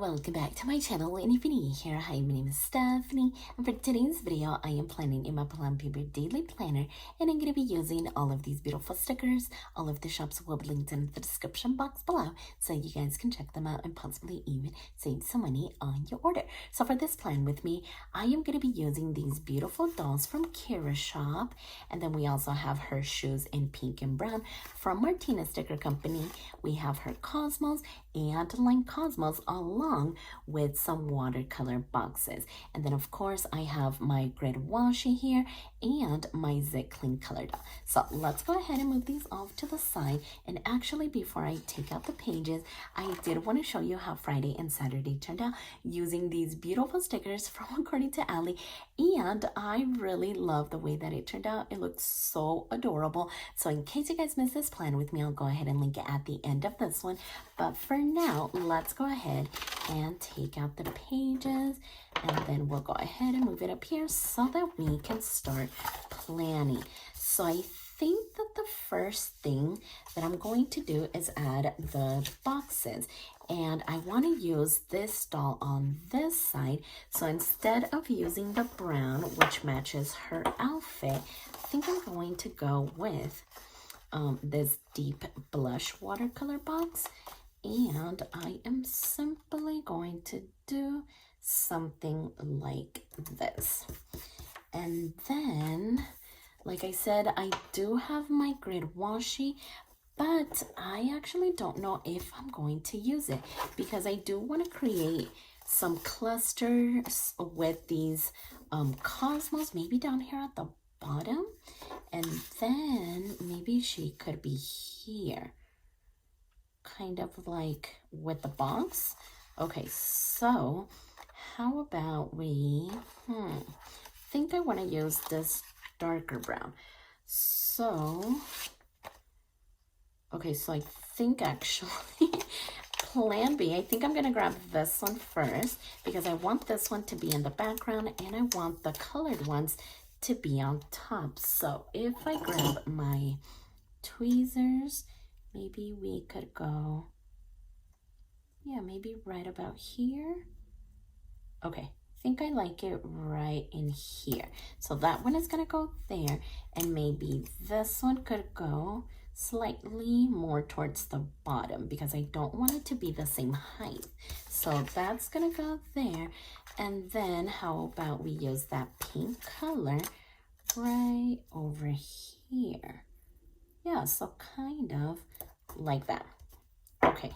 welcome back to my channel. And if you're new here, hi, my name is Stephany, and for today's video I am planning in my Plum Paper daily planner, and I'm going to be using all of these beautiful stickers. All of the shops will be linked in the description box below, so you guys can check them out and possibly even save some money on your order. So for this plan with me, I am going to be using these beautiful dolls from Kira's shop, and then we also have her shoes in pink and brown from Martinez Sticker Company. We have her Cosmos and Line Cosmos along with some watercolor boxes. And then of course I have my grid washi here and my Zit Clean color doll. So let's go ahead and move these off to the side. And actually, before I take out the pages, I did want to show you how Friday and Saturday turned out using these beautiful stickers from According to Ali. And I really love the way that it turned out. It looks so adorable. So in case you guys missed this plan with me, I'll go ahead and link it at the end of this one. But for now, let's go ahead and take out the pages, and then we'll go ahead and move it up here so that we can start planning. So I think that the first thing that I'm going to do is add the boxes, and I want to use this doll on this side. So instead of using the brown, which matches her outfit, I think I'm going to go with this deep blush watercolor box, and I am simply going to do something like this. And then, like I said, I do have my grid washi, but I actually don't know if I'm going to use it because I do want to create some clusters with these Cosmos, maybe down here at the bottom, and then maybe she could be here, kind of like with the box. Okay, so how about we think I want to use this darker brown. So okay, so I think actually plan B, I think I'm gonna grab this one first because I want this one to be in the background and I want the colored ones to be on top. So if I grab my tweezers, maybe we could go, yeah, maybe right about here. Okay, I think I like it right in here. So that one is gonna go there, and maybe this one could go slightly more towards the bottom because I don't want it to be the same height. So that's gonna go there. And then how about we use that pink color right over here? Yeah, so kind of like that. Okay,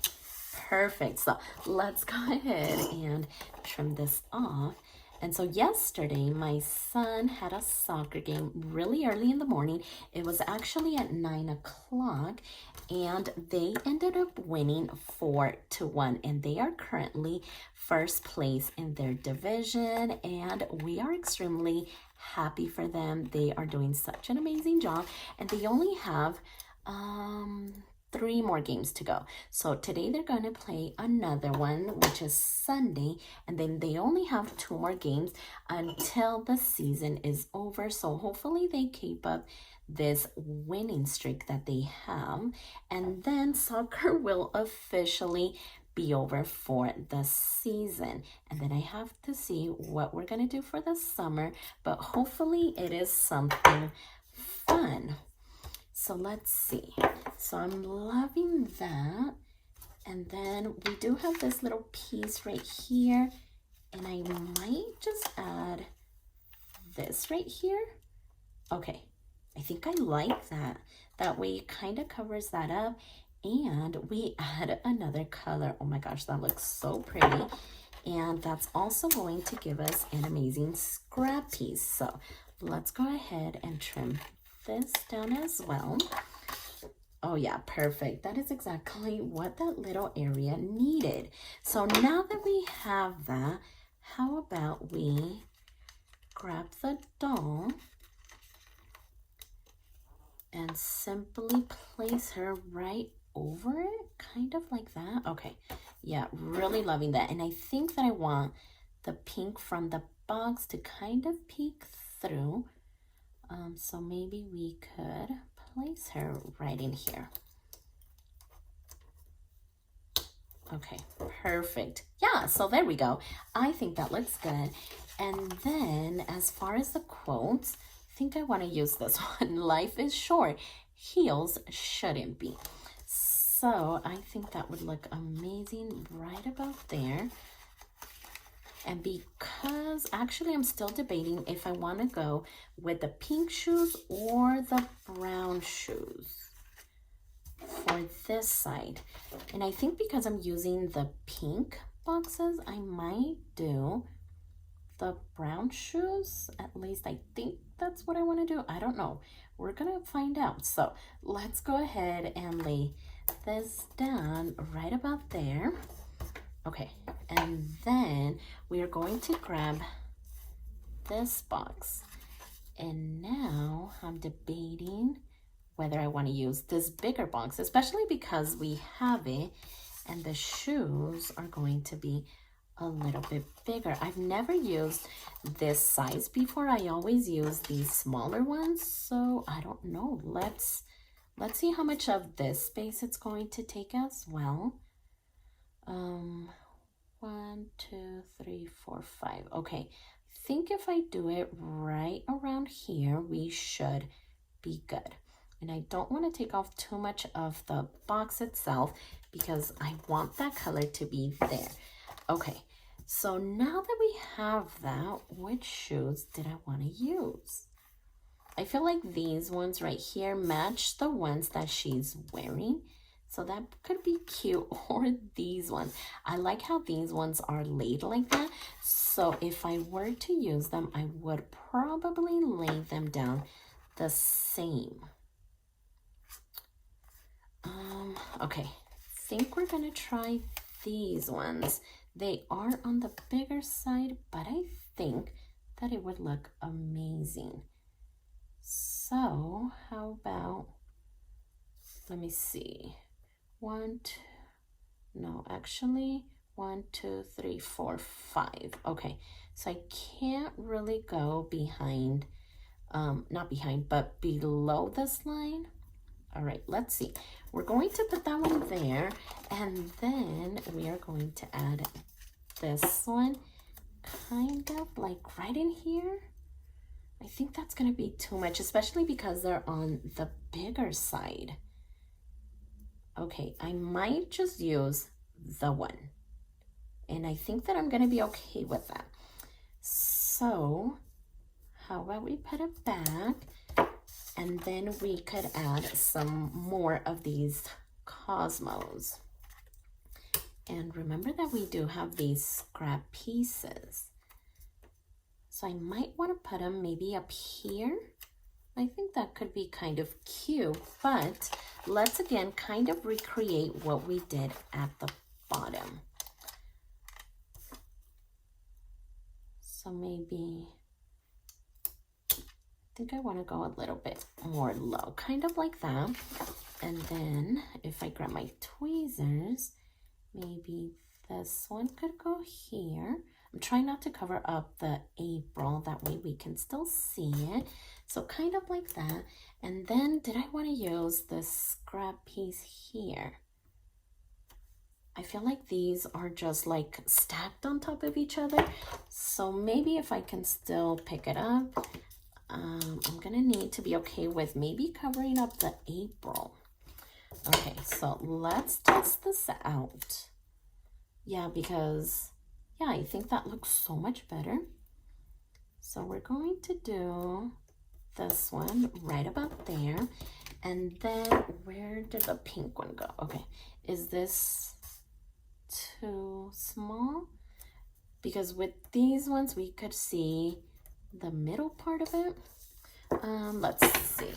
perfect. So let's go ahead and trim this off. And so yesterday, my son had a soccer game really early in the morning. It was actually at 9 o'clock, and they ended up winning 4-1. And they are currently first place in their division, and we are extremely happy for them. They are doing such an amazing job, and they only have 3 more games to go. So today they're going to play another one, which is Sunday, and then they only have 2 more games until the season is over. So hopefully they keep up this winning streak that they have, and then soccer will officially be over for the season. And then I have to see what we're going to do for the summer, but hopefully it is something fun. So let's see. So I'm loving that. And then we do have this little piece right here, and I might just add this right here. Okay, I think I like that. That way it kind of covers that up, and we add another color. Oh my gosh, that looks so pretty. And that's also going to give us an amazing scrap piece. So let's go ahead and trim this down as well. Oh yeah, perfect. That is exactly what that little area needed. So now that we have that, how about we grab the doll and simply place her right over it, kind of like that. Okay, yeah, really loving that. And I think that I want the pink from the box to kind of peek through. So maybe we could place her right in here. Okay, perfect. Yeah, so there we go. I think that looks good. And then as far as the quotes, I think I want to use this one. Life is short. Heels shouldn't be. So I think that would look amazing right about there. And because actually I'm still debating if I want to go with the pink shoes or the brown shoes for this side. And I think because I'm using the pink boxes, I might do the brown shoes. At least I think that's what I want to do. I don't know. We're gonna find out. So let's go ahead and lay this down right about there. Okay, and then we are going to grab this box. And now I'm debating whether I want to use this bigger box, especially because we have it and the shoes are going to be a little bit bigger. I've never used this size before. I always use these smaller ones, so I don't know. Let's see how much of this space it's going to take as well. 1, 2, 3, 4, 5. Okay, I think if I do it right around here, we should be good. And I don't want to take off too much of the box itself because I want that color to be there. Okay, so now that we have that, which shoes did I want to use? I feel like these ones right here match the ones that she's wearing. So that could be cute, or these ones. I like how these ones are laid like that. So if I were to use them, I would probably lay them down the same. Okay, I think we're gonna try these ones. They are on the bigger side, but I think that it would look amazing. So how about, let me see. 1, 2, no, actually 1, 2, 3, 4, 5. Okay, so I can't really go behind, not behind, but below this line. All right, let's see. We're going to put that one there, and then we are going to add this one kind of like right in here. I think that's going to be too much, especially because they're on the bigger side. Okay, I might just use the one, and I think that I'm going to be okay with that. So how about we put it back? And then we could add some more of these Cosmos. And remember that we do have these scrap pieces. So I might want to put them maybe up here. I think that could be kind of cute, but let's again kind of recreate what we did at the bottom. So maybe, I think I want to go a little bit more low, kind of like that. And then if I grab my tweezers, maybe this one could go here. I'm trying not to cover up the April, that way we can still see it. So kind of like that. And then did I want to use this scrap piece here? I feel like these are just like stacked on top of each other. So maybe if I can still pick it up, I'm gonna need to be okay with maybe covering up the April. Okay, so let's test this out. Yeah, because yeah, I think that looks so much better. So we're going to do this one right about there. And then where did the pink one go? Okay, is this too small? Because with these ones, we could see the middle part of it. Let's see.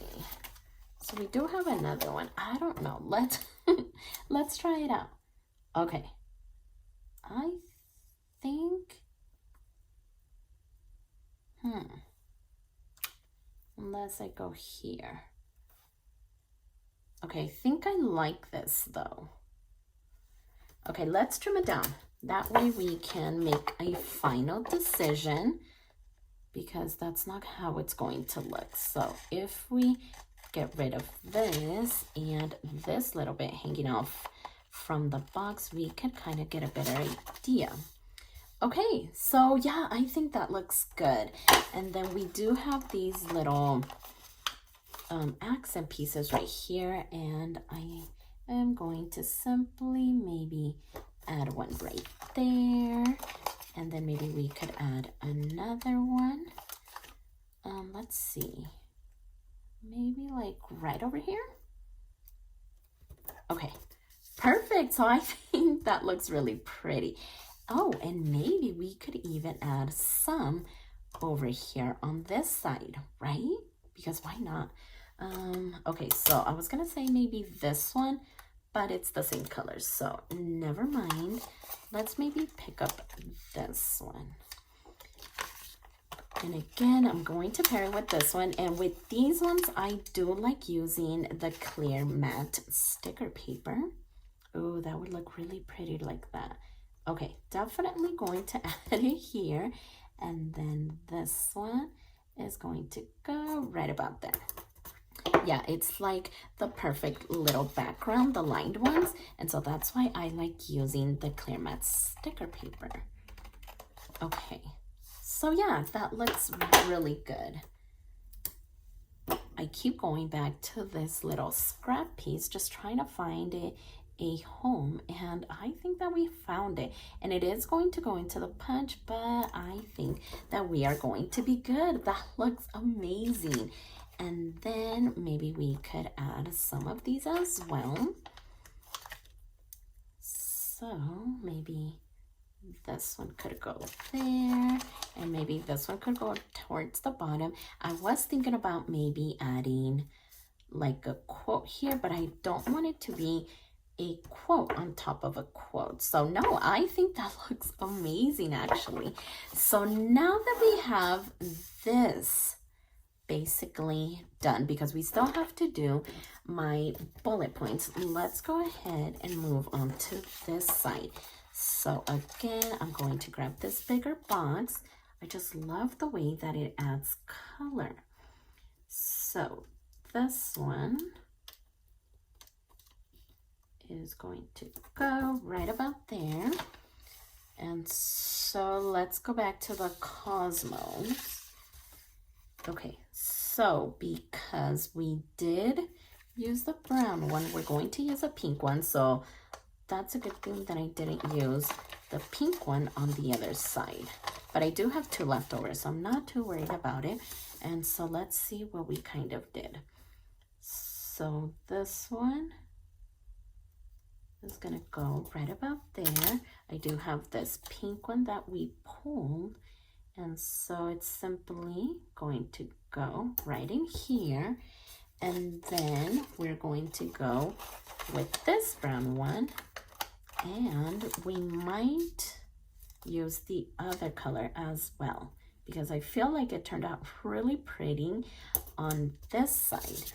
So we do have another one. I don't know. Let's try it out. Okay. I think, unless I go here. Okay, I think I like this though. Okay, let's trim it down. That way we can make a final decision, because that's not how it's going to look. So if we get rid of this and this little bit hanging off from the box, we could kind of get a better idea. Okay, so yeah, I think that looks good. And then we do have these little accent pieces right here, and I am going to simply maybe add one right there, and then maybe we could add another one. Let's see, maybe like right over here. Okay, perfect. So I think that looks really pretty. Oh, and maybe we could even add some over here on this side, right? Because why not? Okay, so I was gonna say maybe this one, but it's the same color, so never mind. Let's maybe pick up this one. And again, I'm going to pair it with this one. And with these ones, I do like using the clear matte sticker paper. Oh, that would look really pretty like that. Okay, definitely going to add it here. And then this one is going to go right about there. Yeah, it's like the perfect little background, the lined ones. And so that's why I like using the clear matte sticker paper. Okay, so yeah, that looks really good. I keep going back to this little scrap piece, just trying to find a home, and I think that we found it. And it is going to go into the punch, but I think that we are going to be good. That looks amazing. And then maybe we could add some of these as well. So maybe this one could go there, and maybe this one could go towards the bottom. I was thinking about maybe adding like a quote here, but I don't want it to be a quote on top of a quote. So no, I think that looks amazing actually. So now that we have this basically done, because we still have to do my bullet points, let's go ahead and move on to this side. So again, I'm going to grab this bigger box. I just love the way that it adds color. So this one is going to go right about there. And so let's go back to the cosmos. Okay, so because we did use the brown one, we're going to use a pink one. So that's a good thing that I didn't use the pink one on the other side. But I do have two left over, so I'm not too worried about it. And so let's see what we kind of did. So this one is going to go right about there. I do have this pink one that we pulled. And so it's simply going to go right in here. And then we're going to go with this brown one. And we might use the other color as well, because I feel like it turned out really pretty on this side.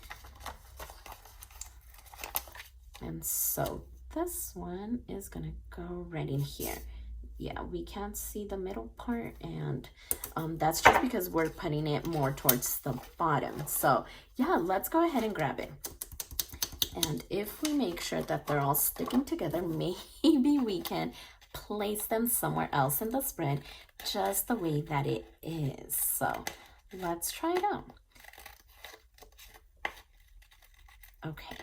And so this one is gonna go right in here. Yeah, we can't see the middle part, and that's just because we're putting it more towards the bottom. So yeah, let's go ahead and grab it. And if we make sure that they're all sticking together, maybe we can place them somewhere else in the spread, just the way that it is. So let's try it out. Okay,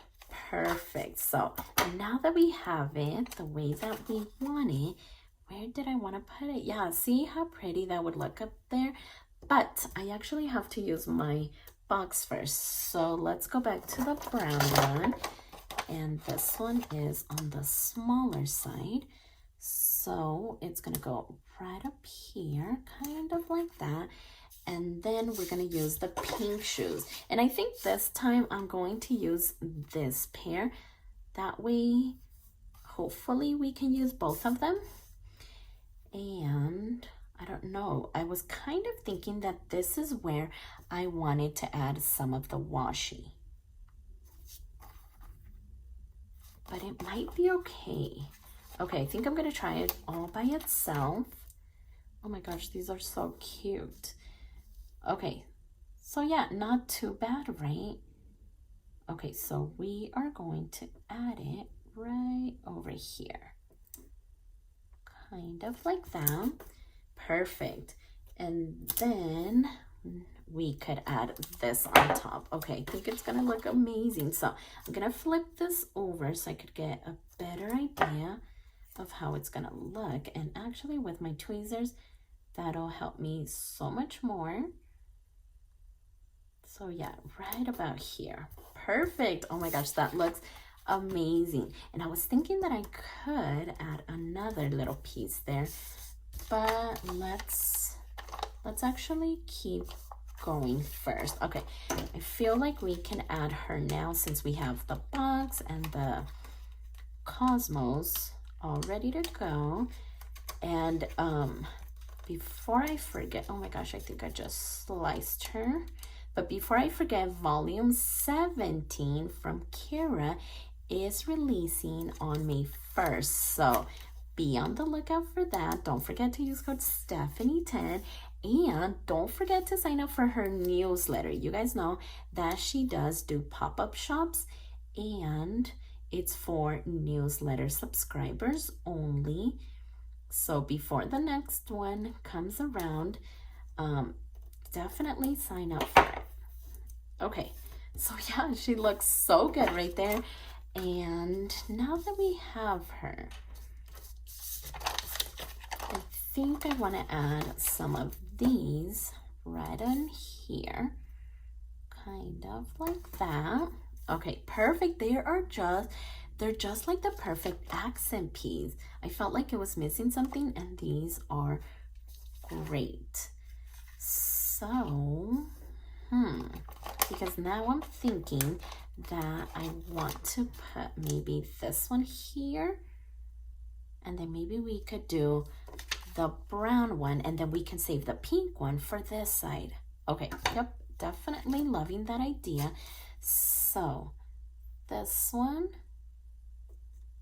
perfect. So now that we have it the way that we want it, where did I want to put it? Yeah, see how pretty that would look up there? But I actually have to use my box first. So let's go back to the brown one. And this one is on the smaller side. So it's going to go right up here, kind of like that. And then we're going to use the pink shoes. And I think this time I'm going to use this pair. That way, hopefully we can use both of them. And I don't know, I was kind of thinking that this is where I wanted to add some of the washi. But it might be okay. Okay, I think I'm gonna try it all by itself. Oh my gosh, these are so cute. Okay, so yeah, not too bad, right? Okay, so we are going to add it right over here. Kind of like that. Perfect. And then we could add this on top. Okay, I think it's gonna look amazing. So I'm gonna flip this over so I could get a better idea of how it's gonna look. And actually with my tweezers, that'll help me so much more. So yeah, right about here. Perfect. Oh my gosh, that looks amazing. And I was thinking that I could add another little piece there, but let's actually keep going first. Okay, I feel like we can add her now since we have the box and the cosmos all ready to go. And before I forget, oh my gosh, I think I just sliced her. But before I forget, volume 17 from Kira is releasing on May 1st. So be on the lookout for that. Don't forget to use code Stephany10. And don't forget to sign up for her newsletter. You guys know that she does do pop-up shops, and it's for newsletter subscribers only. So before the next one comes around, definitely sign up for it. Okay, so yeah, she looks so good right there. And now that we have her, I think I want to add some of these right on here, kind of like that. Okay, perfect. They're just like the perfect accent piece. I felt like it was missing something, and these are great. So because now I'm thinking that I want to put maybe this one here, and then maybe we could do the brown one, and then we can save the pink one for this side. Okay, yep, definitely loving that idea. So this one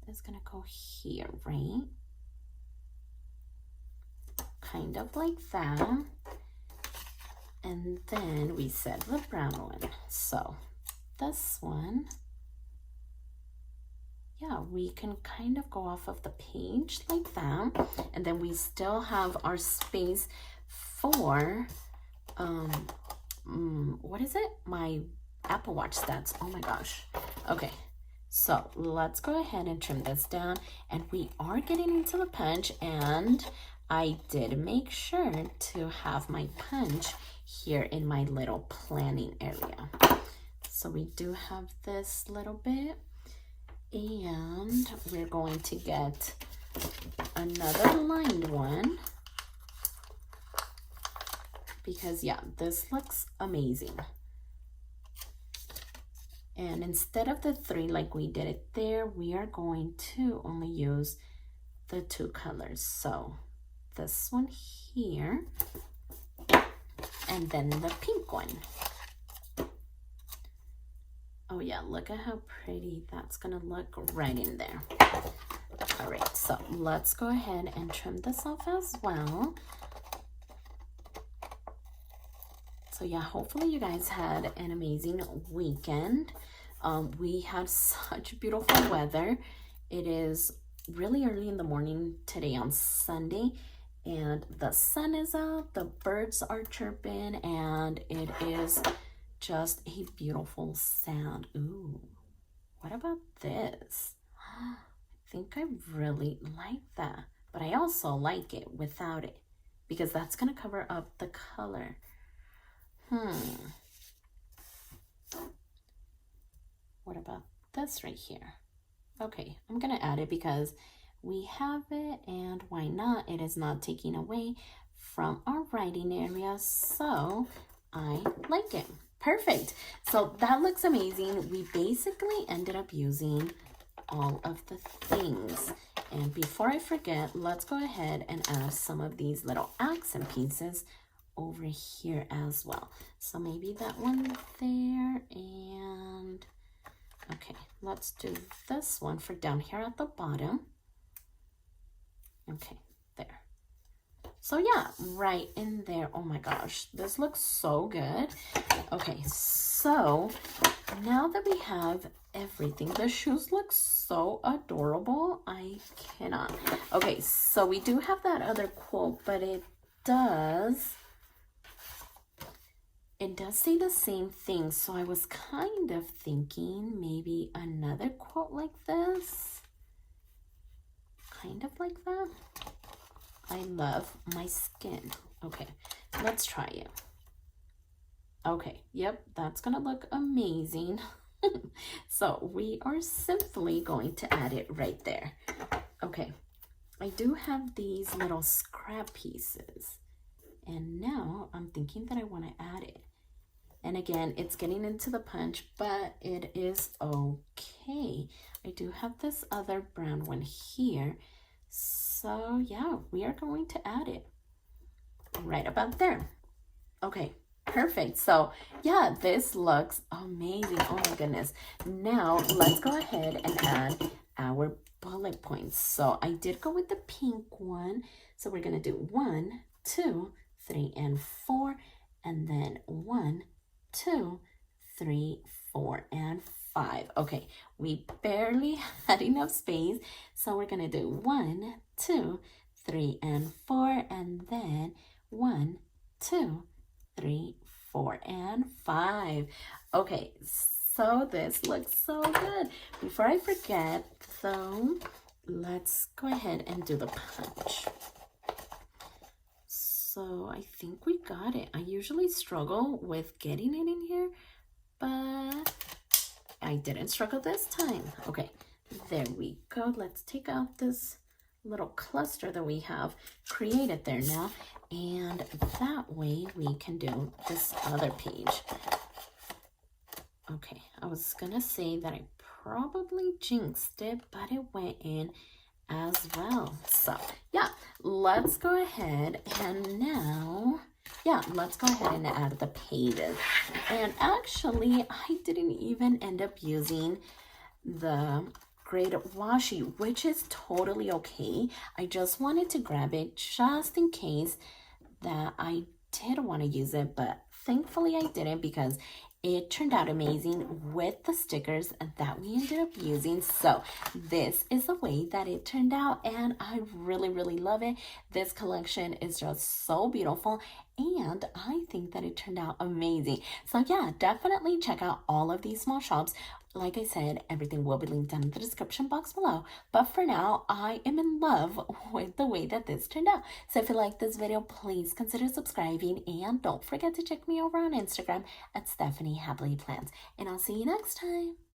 is gonna go here, right? Kind of like that. And then we said the brown one. So this one, yeah, we can kind of go off of the page like that. And then we still have our space for, what is it? My Apple Watch stats. Oh my gosh. Okay, so let's go ahead and trim this down. And we are getting into the punch, and I did make sure to have my punch here in my little planning area. So we do have this little bit, and we're going to get another lined one because yeah, this looks amazing. And instead of the 3 like we did it there, we are going to only use the 2 colors. So this one here, and then the pink one. Oh yeah, look at how pretty that's gonna look right in there. All right, so let's go ahead and trim this off as well. So yeah, hopefully you guys had an amazing weekend. We had such beautiful weather. It is really early in the morning today on Sunday, and the sun is out, the birds are chirping, and it is just a beautiful sound. Ooh, what about this? I think I really like that, but I also like it without it because that's gonna cover up the color. What about this right here? Okay, I'm gonna add it because we have it, and why not? It is not taking away from our writing area, so I like it. Perfect. So that looks amazing. We basically ended up using all of the things. And before I forget, let's go ahead and add some of these little accent pieces over here as well. So maybe that one there, and okay, let's do this one for down here at the bottom. Okay, there. So yeah, right in there. Oh my gosh, this looks so good. Okay, so now that we have everything, the shoes look so adorable. I cannot. Okay, so we do have that other quote, but it does say the same thing. So I was kind of thinking maybe another quote like this. Kind of like that. I love my skin. Okay, let's try it. Okay, yep, that's gonna look amazing. So we are simply going to add it right there. Okay, I do have these little scrap pieces, and now I'm thinking that I want to add it. And again, it's getting into the punch, but it is okay. I do have this other brown one here. So yeah, we are going to add it right about there. Okay, perfect. So yeah, this looks amazing. Oh my goodness. Now let's go ahead and add our bullet points. So I did go with the pink one. So we're gonna do 1, 2, 3, and 4, and then 1, 2, 3, 4, and 5. Okay, we barely had enough space, so we're gonna do 1, 2, 3, and 4, and then 1, 2, 3, 4, and 5. Okay, so this looks so good. Before I forget, though, let's go ahead and do the punch. So I think we got it. I usually struggle with getting it in here, but I didn't struggle this time. Okay, there we go. Let's take out this little cluster that we have created there now, and that way we can do this other page. Okay, I was gonna say that I probably jinxed it, but it went in as well. So yeah, let's go ahead and now, yeah, let's go ahead and add the pages. And actually, I didn't even end up using the gray washi, which is totally okay. I just wanted to grab it just in case that I did want to use it, but thankfully I didn't, because it turned out amazing with the stickers that we ended up using. So this is the way that it turned out, and I really love it. This collection is just so beautiful, and I think that it turned out amazing. So yeah, definitely check out all of these small shops. Like I said, everything will be linked down in the description box below. But for now, I am in love with the way that this turned out. So if you like this video, please consider subscribing. And don't forget to check me over on Instagram at stephanyhappilyplans. And I'll see you next time.